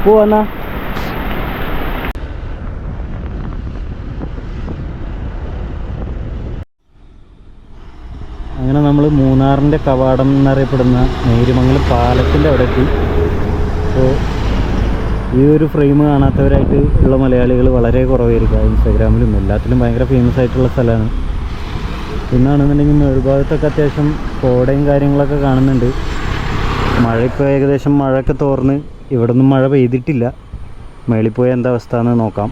പോവാ. അങ്ങനെ നമ്മൾ മൂന്നാറിൻ്റെ കവാടം എന്നറിയപ്പെടുന്ന നേര്യമംഗലം പാലത്തിൻ്റെ അവിടെ എത്തി. അപ്പോൾ ഈ ഒരു ഫ്രെയിം കാണാത്തവരായിട്ട് ഉള്ള മലയാളികൾ വളരെ കുറവായിരിക്കും. ഇൻസ്റ്റാഗ്രാമിലും എല്ലാത്തിലും ഭയങ്കര ഫേമസ് ആയിട്ടുള്ള സ്ഥലമാണ്. പിന്നാണെന്നുണ്ടെങ്കിൽ മേൽഭാഗത്തൊക്കെ അത്യാവശ്യം കോടയും കാര്യങ്ങളൊക്കെ കാണുന്നുണ്ട്. മഴ ഇപ്പോൾ ഏകദേശം മഴയൊക്കെ തോർന്ന് ഇവിടെ ഒന്നും മഴ പെയ്തിട്ടില്ല. മേളിൽ പോയ എന്താ അവസ്ഥ എന്ന് നോക്കാം.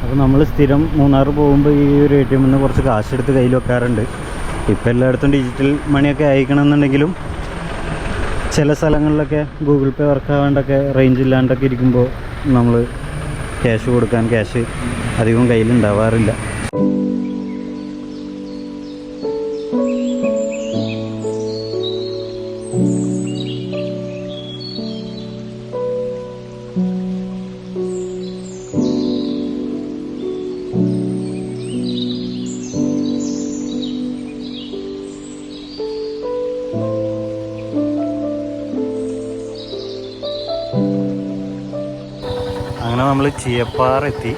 അപ്പോൾ നമ്മൾ സ്ഥിരം മൂന്നാർ പോകുമ്പോൾ ഈ ഒരു ATM നിന്ന് കുറച്ച് കാശെടുത്ത് കയ്യിൽ വെക്കാറുണ്ട്. ഇപ്പോൾ എല്ലായിടത്തും ഡിജിറ്റൽ മണിയൊക്കെ അയക്കണമെന്നുണ്ടെങ്കിലും ചില സ്ഥലങ്ങളിലൊക്കെ ഗൂഗിൾ പേ വർക്ക് ആവാണ്ടൊക്കെ റേഞ്ച് ഇല്ലാണ്ടൊക്കെ ഇരിക്കുമ്പോൾ നമ്മൾ ക്യാഷ് അധികം കയ്യിലുണ്ടാവാറില്ല. അങ്ങനെ നമ്മൾ ചീയപ്പാറ എത്തി.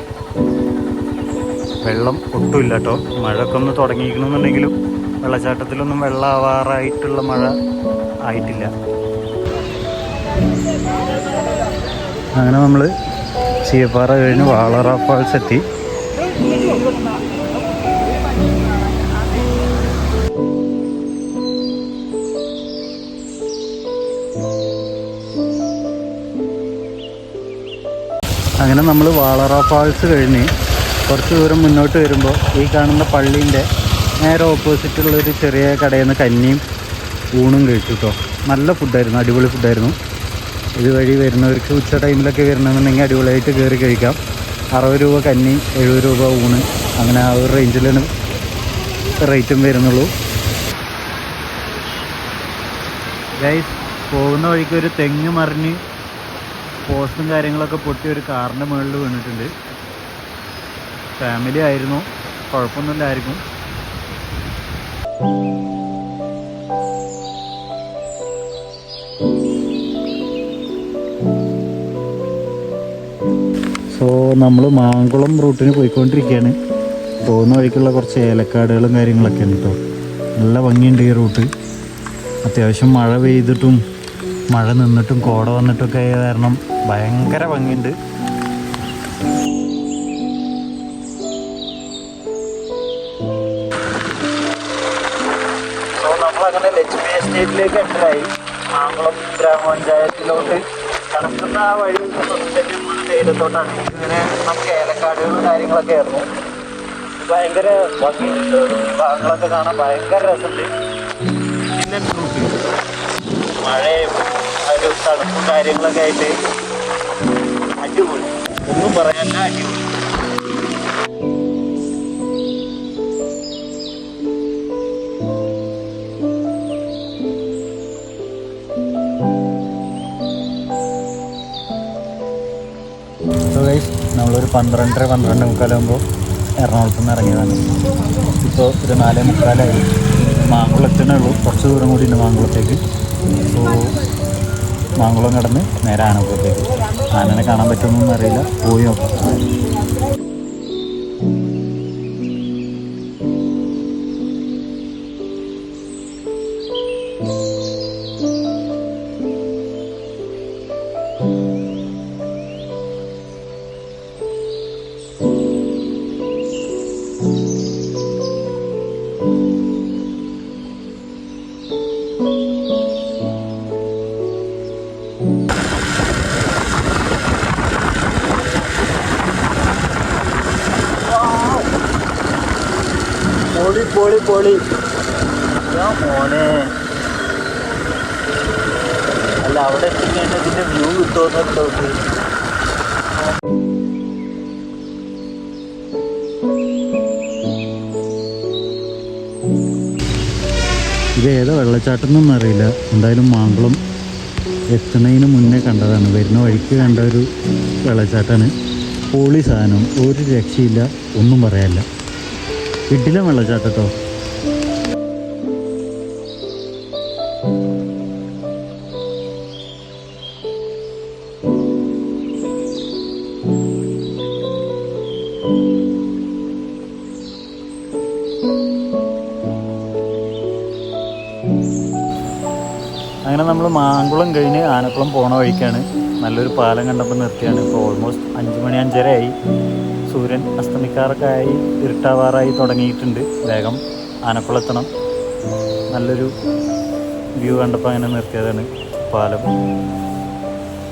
വെള്ളം ഒട്ടുമില്ല കേട്ടോ. മഴയൊക്കെ ഒന്ന് തുടങ്ങിയിരിക്കണമെന്നുണ്ടെങ്കിലും വെള്ളച്ചാട്ടത്തിലൊന്നും വെള്ളമാവാറായിട്ടുള്ള മഴ ആയിട്ടില്ല. അങ്ങനെ നമ്മൾ ചീയപ്പാറ കഴിഞ്ഞ് വാളറ ഫാൾസ് എത്തി. അങ്ങനെ നമ്മൾ വാളറ ഫാൾസ് കഴിഞ്ഞ് കുറച്ച് ദൂരം മുന്നോട്ട് വരുമ്പോൾ ഈ കാണുന്ന പള്ളീൻ്റെ നേരെ ഓപ്പോസിറ്റുള്ളൊരു ചെറിയ കടയിൽ നിന്ന് കഞ്ഞിയും ഊണും കഴിച്ചു കേട്ടോ. നല്ല ഫുഡായിരുന്നു, അടിപൊളി ഫുഡായിരുന്നു. ഇതുവഴി വരുന്നവർക്ക് ഉച്ച ടൈമിലൊക്കെ വരണമെന്നുണ്ടെങ്കിൽ അടിപൊളിയായിട്ട് കയറി കഴിക്കാം. 60 രൂപ കഞ്ഞി, 70 രൂപ ഊണ്, അങ്ങനെ ആ ഒരു റേഞ്ചിലാണ് റേറ്റും വരുന്നുള്ളൂ. ഗൈസ്, പോകുന്ന വഴിക്ക് ഒരു തെങ്ങ് മറിഞ്ഞ് പോസ്റ്റും കാര്യങ്ങളൊക്കെ പൊട്ടി ഒരു കാറിൻ്റെ മുകളിൽ വീണിട്ടുണ്ട്. ഫാമിലി ആയിരുന്നു, കുഴപ്പമൊന്നുമില്ലായിരിക്കും. സോ നമ്മൾ മാങ്കുളം റൂട്ടിന് പോയിക്കൊണ്ടിരിക്കുകയാണ്. പോകുന്ന വഴിക്കുള്ള കുറച്ച് ഏലക്കാടുകളും കാര്യങ്ങളൊക്കെ ഉണ്ട് കേട്ടോ. നല്ല ഭംഗിയുണ്ട് ഈ റൂട്ട്. അത്യാവശ്യം മഴ പെയ്തിട്ടും മഴ നിന്നിട്ടും കോട വന്നിട്ടൊക്കെ ആയ കാരണം ഭയങ്കര ഭംഗിയുണ്ട്. സോ നമ്മളങ്ങനെ ലക്ഷ്മി എസ്റ്റേറ്റിലേക്ക് എൻ്ററായി. മാങ്കുളം ഗ്രാമപഞ്ചായത്തിലോട്ട് കടക്കുന്ന ആ വഴി തേയിലത്തോട്ടാണ്. ഇങ്ങനെ നമുക്ക് ഏലക്കാടുകളും കാര്യങ്ങളൊക്കെ ആയിരുന്നു. ഭയങ്കര ഭംഗിയുണ്ട്. ഭാഗങ്ങളൊക്കെ കാണാൻ ഭയങ്കര രസമുണ്ട്. ഇന്ത്യൻ റൂട്ട് മഴയും ഒരു തണുപ്പും കാര്യങ്ങളൊക്കെ ആയിട്ട് അടിപൊളി, ഒന്നും പറയാനല്ല, അടിപൊളി. നമ്മളൊരു 12:30-12:45 എറണാകുളത്ത് നിന്ന് ഇറങ്ങിയതാണ്. ഇപ്പോൾ ഒരു 4:45 മാങ്കുളത്തിനേ ഉള്ളൂ. കുറച്ച് ദൂരം കൂടി ഉണ്ട് മാങ്കുളത്തേക്ക്. സോ മാങ്കുളം കടന്ന് നേരെ ആനപ്പുറത്തേക്ക്. ആനനെ കാണാൻ പറ്റുമെന്നൊന്നും അറിയില്ല, പോയി നോക്കാം. പൊളി മോനെ. അല്ല, അവിടെ എത്തിക്കഴിഞ്ഞാൽ ഇതിൻ്റെ വ്യൂ കിട്ടുമെന്നുണ്ടോ? ഇത് ഏതോ വെള്ളച്ചാട്ടം എന്നൊന്നും അറിയില്ല. എന്തായാലും മാങ്കുളം എത്തുന്നതിന് മുന്നേ കണ്ടതാണ്. വരുന്ന വഴിക്ക് കണ്ട ഒരു വെള്ളച്ചാട്ടമാണ്. പൊളി സാധനം, ഒരു രക്ഷയില്ല, ഒന്നും പറയാനില്ല. കിടിലൻ വെള്ളച്ചാട്ടം കേട്ടോ. അങ്ങനെ നമ്മൾ മാങ്കുളം കഴിഞ്ഞ് ആനക്കുളം പോണ വഴിക്കാണ്. നല്ലൊരു പാലം കണ്ടപ്പോൾ നിർത്തിയാണ്. ഇപ്പോൾ ഓൾമോസ്റ്റ് 5 മണി 5:30 ആയി. സൂര്യൻ അസ്തമിക്കാറൊക്കെ ആയി, ഇരുട്ടാവാറായി തുടങ്ങിയിട്ടുണ്ട്. വേഗം ആനക്കുളം എത്തണം. നല്ലൊരു വ്യൂ കണ്ടപ്പോൾ അങ്ങനെ നിർത്തിയതാണ്. പാലം,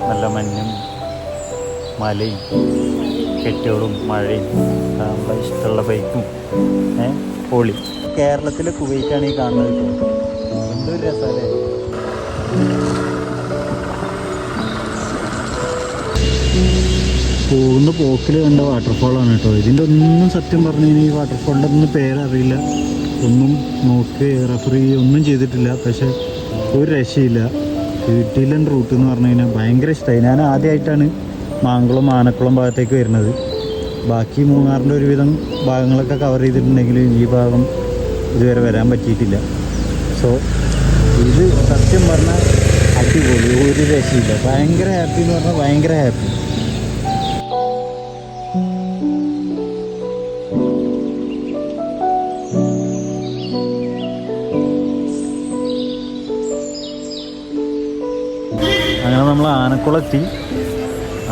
നല്ല മഞ്ഞും മലയും കെട്ടുകളും മഴയും, നമ്മളെ ഇഷ്ടമുള്ള ബൈക്കും പൊളി. കേരളത്തിലെ കുവൈറ്റാണ് ഈ കാണുന്നത്. എന്തൊരു രസമല്ലേ. പോകുന്ന പോക്കിൽ കണ്ട വാട്ടർഫോളാണ് കേട്ടോ. ഇതിൻ്റെ ഒന്നും സത്യം പറഞ്ഞു കഴിഞ്ഞാൽ ഈ വാട്ടർഫോളിൻ്റെ ഒന്നും പേരറിയില്ല, ഒന്നും നോക്കി റെഫർ ഒന്നും ചെയ്തിട്ടില്ല. പക്ഷെ ഒരു രക്ഷയില്ല. കിടിലൻ റൂട്ട് എന്ന് പറഞ്ഞു കഴിഞ്ഞാൽ ഭയങ്കര ഇഷ്ടമായി. ഞാൻ ആദ്യമായിട്ടാണ് മാങ്കുളം ആനക്കുളം ഭാഗത്തേക്ക് വരുന്നത്. ബാക്കി മൂന്നാറിൻ്റെ ഒരുവിധം ഭാഗങ്ങളൊക്കെ കവർ ചെയ്തിട്ടുണ്ടെങ്കിലും ഈ ഭാഗം ഇതുവരെ വരാൻ പറ്റിയിട്ടില്ല. സോ ഇത് സത്യം പറഞ്ഞാൽ അടിപൊളി, ഒരു രക്ഷയില്ല. ഭയങ്കര ഹാപ്പി എന്ന് പറഞ്ഞാൽ ഭയങ്കര ഹാപ്പി. അങ്ങനെ നമ്മൾ ആനക്കുളത്തി.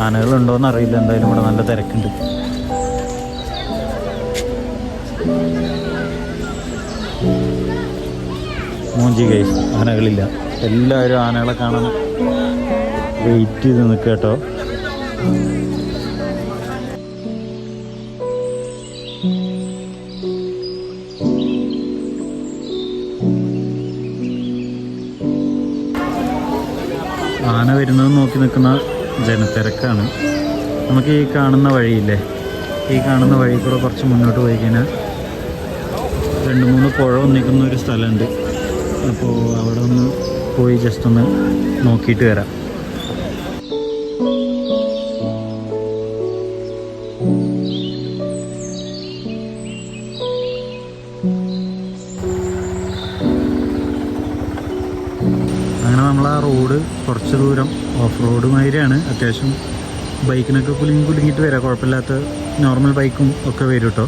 ആനകളുണ്ടോയെന്ന് അറിയില്ല, എന്തായാലും ഇവിടെ നല്ല തിരക്കുണ്ട്. മൂഞ്ചി ഗൈസ്, ആനകളില്ല. എല്ലാവരും ആനകളെ കാണാൻ വെയിറ്റ് ചെയ്ത് നിൽക്കുക കേട്ടോ. ആന വരുന്നത് നോക്കി നിൽക്കുന്ന ജനത്തിരക്കാണ്. നമുക്ക് ഈ കാണുന്ന വഴിയില്ലേ, ഈ കാണുന്ന വഴി കൂടെ കുറച്ച് മുന്നോട്ട് പോയി കഴിഞ്ഞാൽ 2-3 പുഴ ഒന്നിക്കുന്ന ഒരു സ്ഥലമുണ്ട്. അപ്പോൾ അവിടെ ഒന്ന് പോയി ജസ്റ്റ് ഒന്ന് നോക്കിയിട്ട് വരാം. അങ്ങനെ നമ്മൾ ആ റോഡ് കുറച്ച് ദൂരം ഓഫ് റോഡ് മാതിരിയാണ്. അത്യാവശ്യം ബൈക്കിനൊക്കെ കുലുങ്ങിയിട്ട് വരാം, കുഴപ്പമില്ലാത്ത നോർമൽ ബൈക്കും ഒക്കെ വരും കേട്ടോ.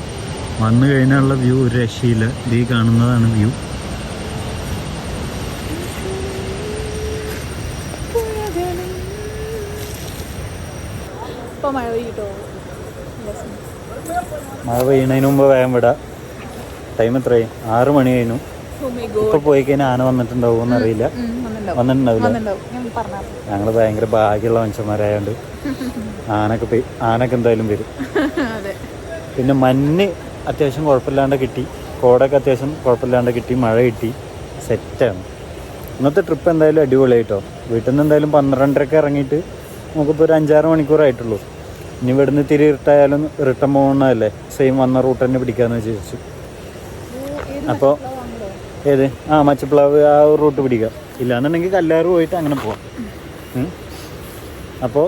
വന്നു കഴിഞ്ഞാലുള്ള വ്യൂ ഒരു രക്ഷയില്ല. ഇത് ഈ കാണുന്നതാണ് വ്യൂ. മഴ പെയ്യുന്നതിന് മുമ്പ് വേഗം വിടാം. ടൈം എത്രയായി? 6 മണി കഴിഞ്ഞു. ഇപ്പൊ പോയി കഴിഞ്ഞാൽ ആന വന്നിട്ടുണ്ടാവുമെന്ന് അറിയില്ല. വന്നിട്ടുണ്ടാവില്ല. ഞങ്ങൾ ഭയങ്കര ഭാഗ്യമുള്ള മനുഷ്യന്മാരായോണ്ട് ആനക്ക് എന്തായാലും വരും. പിന്നെ മഞ്ഞ് അത്യാവശ്യം കുഴപ്പമില്ലാണ്ട് കിട്ടി, കോടൊക്കെ അത്യാവശ്യം കുഴപ്പമില്ലാണ്ട് കിട്ടി, മഴ കിട്ടി, സെറ്റാണ്. ഇന്നത്തെ ട്രിപ്പ് എന്തായാലും അടിപൊളിയായിട്ടോ. വീട്ടിൽ നിന്ന് എന്തായാലും 12:30 ഇറങ്ങിയിട്ട് നമുക്കിപ്പോൾ ഒരു 5-6 മണിക്കൂറായിട്ടുള്ളൂ. ഇനി ഇവിടുന്ന് തിരി ഇട്ടായാലും റിട്ടേൺ പോകുന്നതല്ലേ, സെയിം വന്ന റൂട്ട് തന്നെ പിടിക്കാമെന്ന് വിചാരിച്ചു. അപ്പോൾ ഏത് മച്ചപ്ലാവ് ആ റൂട്ട് പിടിക്കാം. ഇല്ലാന്നുണ്ടെങ്കിൽ കല്ലാറ് പോയിട്ട് അങ്ങനെ പോവാം. അപ്പോൾ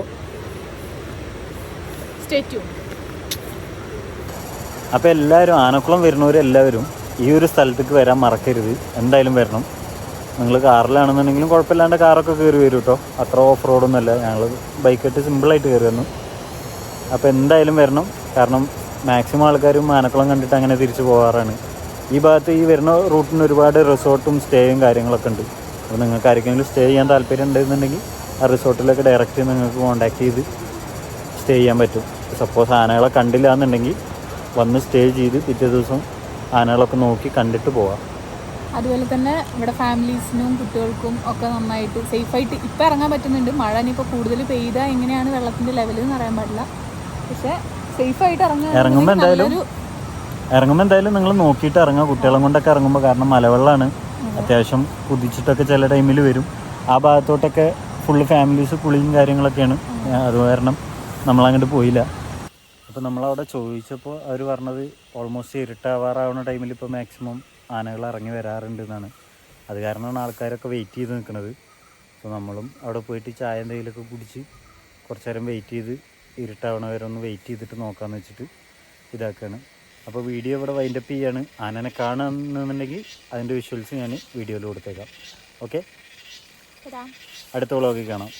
എല്ലാവരും ആനക്കുളം വരുന്നവരെല്ലാവരും ഈ ഒരു സ്ഥലത്തേക്ക് വരാൻ മറക്കരുത്. എന്തായാലും വരണം. നിങ്ങൾ കാറിലാണെന്നുണ്ടെങ്കിലും കുഴപ്പമില്ലാണ്ട് കാറൊക്കെ കയറി വരും കേട്ടോ. അത്ര ഓഫ് റോഡൊന്നുമല്ല, ഞങ്ങൾ ബൈക്കായിട്ട് സിമ്പിളായിട്ട് കയറി വന്നു. അപ്പോൾ എന്തായാലും വരണം. കാരണം മാക്സിമം ആൾക്കാരും ആനക്കുളം കണ്ടിട്ട് അങ്ങനെ തിരിച്ചു പോകാറാണ്. ഈ ഭാഗത്ത് ഈ വരുന്ന റൂട്ടിന് ഒരുപാട് റിസോർട്ടും സ്റ്റേയും കാര്യങ്ങളൊക്കെ ഉണ്ട്. അപ്പോൾ നിങ്ങൾക്ക് ആർക്കെങ്കിലും സ്റ്റേ ചെയ്യാൻ താല്പര്യം ഉണ്ടെന്നുണ്ടെങ്കിൽ ആ റിസോർട്ടിലൊക്കെ ഡയറക്റ്റ് നിങ്ങൾക്ക് കോൺടാക്ട് ചെയ്ത് സ്റ്റേ ചെയ്യാൻ പറ്റും. സപ്പോസ് ആനകളെ കണ്ടില്ല എന്നുണ്ടെങ്കിൽ വന്ന് സ്റ്റേ ചെയ്ത് പിറ്റേ ദിവസം ആനകളൊക്കെ നോക്കി കണ്ടിട്ട് പോവാം. അതുപോലെ തന്നെ ഇവിടെ ഫാമിലീസിനും കുട്ടികൾക്കും ഒക്കെ നന്നായിട്ട് സേഫായിട്ട് ഇപ്പം ഇറങ്ങാൻ പറ്റുന്നുണ്ട്. മഴ ഇനിയിപ്പോൾ കൂടുതൽ പെയ്താൽ എങ്ങനെയാണ് വെള്ളത്തിൻ്റെ ലെവൽ എന്ന് അറിയാൻ പാടില്ല. പക്ഷേ സേഫായിട്ട് ഇറങ്ങുമ്പോൾ എന്തായാലും നിങ്ങൾ നോക്കിയിട്ട് ഇറങ്ങുക, കുട്ടികളെ കൊണ്ടൊക്കെ ഇറങ്ങുമ്പോൾ. കാരണം മലവെള്ളമാണ്, അത്യാവശ്യം കുതിച്ചിട്ടൊക്കെ ചില ടൈമിൽ വരും. ആ ഭാഗത്തോട്ടൊക്കെ ഫുള്ള് ഫാമിലീസ് കുളിയും കാര്യങ്ങളൊക്കെയാണ്. അത് കാരണം നമ്മളങ്ങോട്ട് പോയില്ല. അപ്പോൾ നമ്മളവിടെ ചോദിച്ചപ്പോൾ അവർ പറഞ്ഞത് ഓൾമോസ്റ്റ് ഇരുട്ടാവാറാവുന്ന ടൈമിൽ ഇപ്പോൾ മാക്സിമം ആനകൾ ഇറങ്ങി വരാറുണ്ട് എന്നാണ്. അത് കാരണമാണ് ആൾക്കാരൊക്കെ വെയിറ്റ് ചെയ്ത് നിൽക്കുന്നത്. അപ്പോൾ നമ്മളും അവിടെ പോയിട്ട് ചായ എന്തെങ്കിലുമൊക്കെ കുടിച്ച് കുറച്ച് നേരം വെയിറ്റ് ചെയ്ത് ഇരുട്ടാവണ വരെ ഒന്ന് വെയിറ്റ് ചെയ്തിട്ട് നോക്കാമെന്ന് വെച്ചിട്ട് ഇതാക്കുകയാണ്. അപ്പോൾ വീഡിയോ ഇവിടെ വൈൻഡപ്പ് ചെയ്യാണ്. ആനനെ കാണുന്നുണ്ടെങ്കിൽ അതിൻ്റെ വിഷ്വൽസ് ഞാൻ വീഡിയോയിൽ കൊടുത്തേക്കാം. ഓക്കെ, അടുത്ത വ്ളോഗിൽ കാണാം.